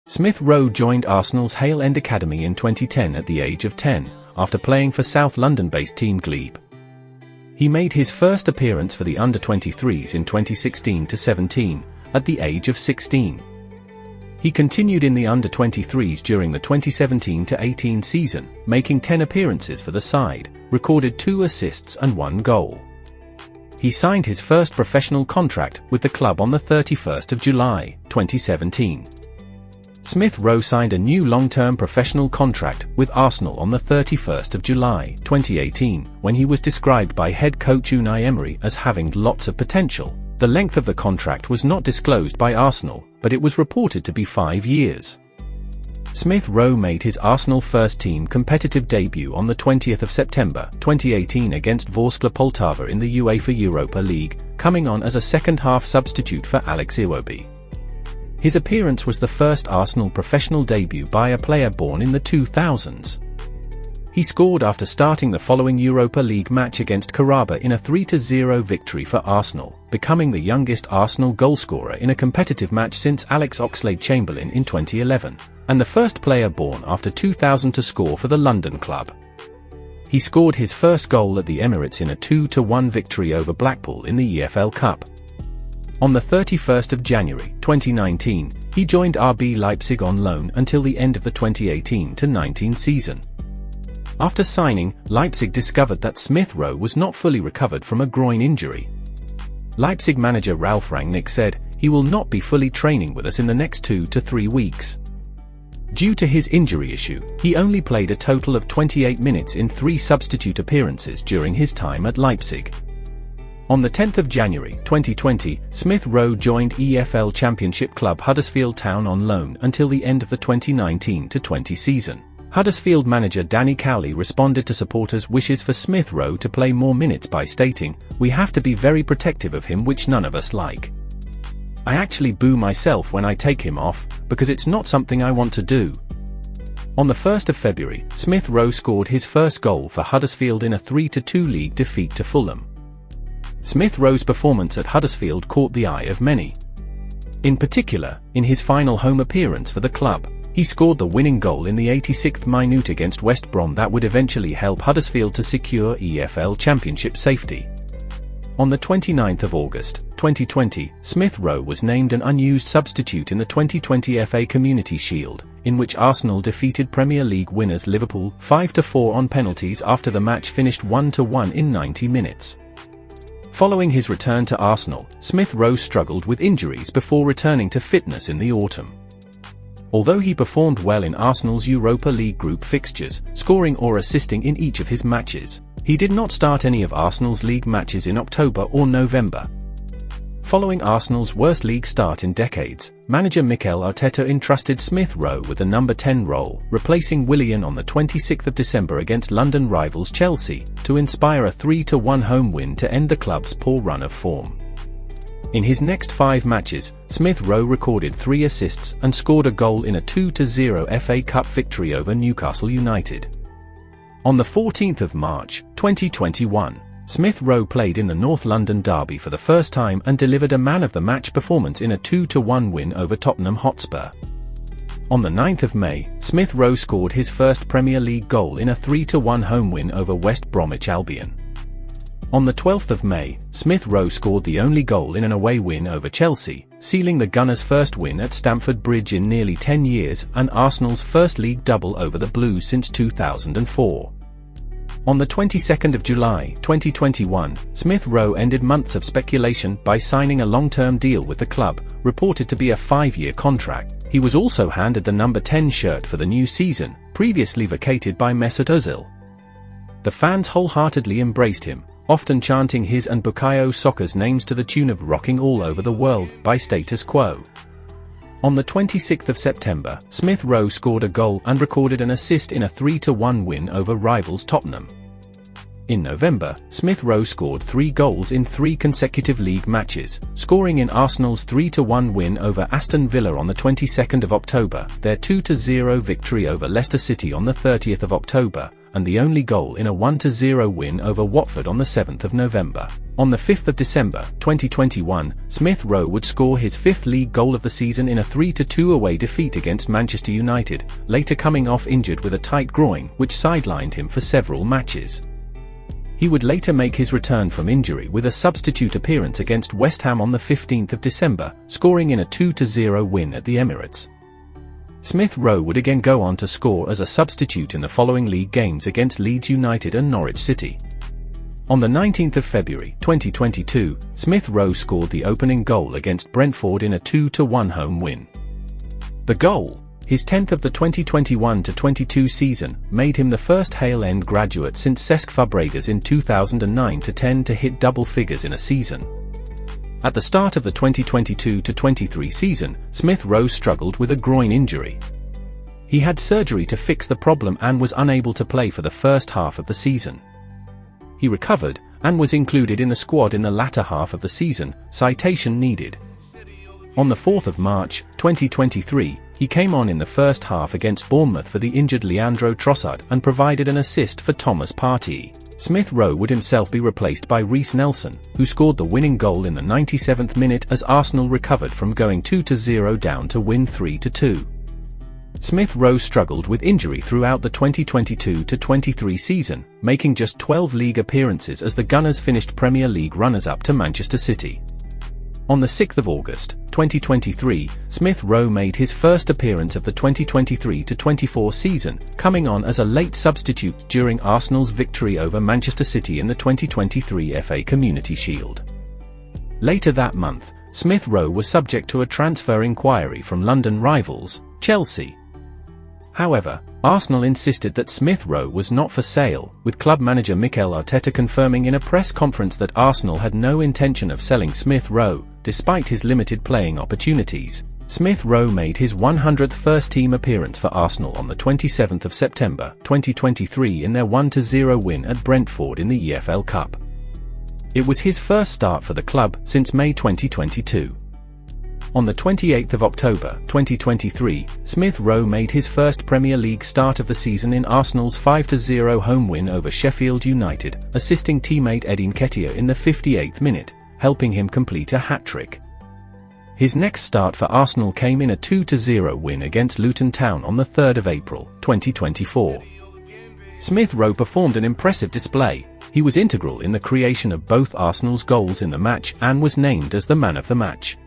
Smith Rowe joined Arsenal's Hale End Academy in 2010 at the age of 10, after playing for South London-based team Glebe. He made his first appearance for the under-23s in 2016-17, at the age of 16. He continued in the under-23s during the 2017-18 season, making 10 appearances for the side, recorded 2 assists and 1 goal. He signed his first professional contract with the club on the 31st of July, 2017. Smith Rowe signed a new long-term professional contract with Arsenal on the 31st of July, 2018, when he was described by head coach Unai Emery as having lots of potential. The length of the contract was not disclosed by Arsenal, but it was reported to be 5 years. Smith Rowe made his Arsenal first-team competitive debut on the 20th of September, 2018 against Vorskla Poltava in the UEFA Europa League, coming on as a second-half substitute for Alex Iwobi. His appearance was the first Arsenal professional debut by a player born in the 2000s. He scored after starting the following Europa League match against Karaba in a 3-0 victory for Arsenal, becoming the youngest Arsenal goalscorer in a competitive match since Alex Oxlade-Chamberlain in 2011, and the first player born after 2000 to score for the London club. He scored his first goal at the Emirates in a 2-1 victory over Blackpool in the EFL Cup. On the 31st of January, 2019, he joined RB Leipzig on loan until the end of the 2018-19 season. After signing, Leipzig discovered that Smith Rowe was not fully recovered from a groin injury. Leipzig manager Ralf Rangnick said, "He will not be fully training with us in the next 2 to 3 weeks." Due to his injury issue, he only played a total of 28 minutes in 3 substitute appearances during his time at Leipzig. On the 10th of January, 2020, Smith Rowe joined EFL Championship club Huddersfield Town on loan until the end of the 2019-20 season. Huddersfield manager Danny Cowley responded to supporters' wishes for Smith Rowe to play more minutes by stating, "We have to be very protective of him, which none of us like. I actually boo myself when I take him off, because it's not something I want to do." On the 1st of February, Smith Rowe scored his first goal for Huddersfield in a 3-2 league defeat to Fulham. Smith Rowe's performance at Huddersfield caught the eye of many. In particular, in his final home appearance for the club, he scored the winning goal in the 86th minute against West Brom that would eventually help Huddersfield to secure EFL Championship safety. On the 29th of August, 2020, Smith Rowe was named an unused substitute in the 2020 FA Community Shield, in which Arsenal defeated Premier League winners Liverpool 5-4 on penalties after the match finished 1-1 in 90 minutes. Following his return to Arsenal, Smith Rowe struggled with injuries before returning to fitness in the autumn. Although he performed well in Arsenal's Europa League group fixtures, scoring or assisting in each of his matches, he did not start any of Arsenal's league matches in October or November. Following Arsenal's worst league start in decades, manager Mikel Arteta entrusted Smith Rowe with the number 10 role, replacing Willian on the 26th of December against London rivals Chelsea, to inspire a 3-1 home win to end the club's poor run of form. In his next 5 matches, Smith Rowe recorded 3 assists and scored a goal in a 2-0 FA Cup victory over Newcastle United. On the 14th of March, 2021, Smith Rowe played in the North London derby for the first time and delivered a man-of-the-match performance in a 2-1 win over Tottenham Hotspur. On the 9th of May, Smith Rowe scored his first Premier League goal in a 3-1 home win over West Bromwich Albion. On the 12th of May, Smith Rowe scored the only goal in an away win over Chelsea, sealing the Gunners' first win at Stamford Bridge in nearly 10 years and Arsenal's first league double over the Blues since 2004. On the 22nd of July, 2021, Smith Rowe ended months of speculation by signing a long-term deal with the club, reported to be a 5-year contract. He was also handed the number 10 shirt for the new season, previously vacated by Mesut Ozil. The fans wholeheartedly embraced him, often chanting his and Bukayo Saka's names to the tune of "Rocking All Over the World" by Status Quo. On the 26th of September, Smith Rowe scored a goal and recorded an assist in a 3-1 win over rivals Tottenham. In November, Smith Rowe scored 3 goals in 3 consecutive league matches, scoring in Arsenal's 3-1 win over Aston Villa on the 22nd of October, their 2-0 victory over Leicester City on the 30th of October, and the only goal in a 1-0 win over Watford on the 7th of November. On the 5th of December, 2021, Smith Rowe would score his 5th league goal of the season in a 3-2 away defeat against Manchester United, later coming off injured with a tight groin which sidelined him for several matches. He would later make his return from injury with a substitute appearance against West Ham on the 15th of December, scoring in a 2-0 win at the Emirates. Smith Rowe would again go on to score as a substitute in the following league games against Leeds United and Norwich City. On the 19th of February, 2022, Smith Rowe scored the opening goal against Brentford in a 2-1 home win. The goal, his 10th of the 2021-22 season, made him the first Hale End graduate since Cesc Fabregas in 2009-10 to hit double figures in a season. At the start of the 2022-23 season, Smith Rowe struggled with a groin injury. He had surgery to fix the problem and was unable to play for the first half of the season. He recovered, and was included in the squad in the latter half of the season, citation needed. On the 4th of March, 2023, he came on in the first half against Bournemouth for the injured Leandro Trossard and provided an assist for Thomas Partey. Smith Rowe would himself be replaced by Reiss Nelson, who scored the winning goal in the 97th minute as Arsenal recovered from going 2-0 down to win 3-2. Smith Rowe struggled with injury throughout the 2022-23 season, making just 12 league appearances as the Gunners finished Premier League runners-up to Manchester City. On the 6th of August, 2023, Smith Rowe made his first appearance of the 2023-24 season, coming on as a late substitute during Arsenal's victory over Manchester City in the 2023 FA Community Shield. Later that month, Smith Rowe was subject to a transfer inquiry from London rivals, Chelsea. However, Arsenal insisted that Smith Rowe was not for sale, with club manager Mikel Arteta confirming in a press conference that Arsenal had no intention of selling Smith Rowe, despite his limited playing opportunities. Smith Rowe made his 100th first-team appearance for Arsenal on the 27th of September, 2023 in their 1-0 win at Brentford in the EFL Cup. It was his first start for the club since May 2022. On the 28th of October, 2023, Smith Rowe made his first Premier League start of the season in Arsenal's 5-0 home win over Sheffield United, assisting teammate Eddie Nketiah in the 58th minute, helping him complete a hat-trick. His next start for Arsenal came in a 2-0 win against Luton Town on the 3rd of April, 2024. Smith Rowe performed an impressive display. He was integral in the creation of both Arsenal's goals in the match and was named as the man of the match.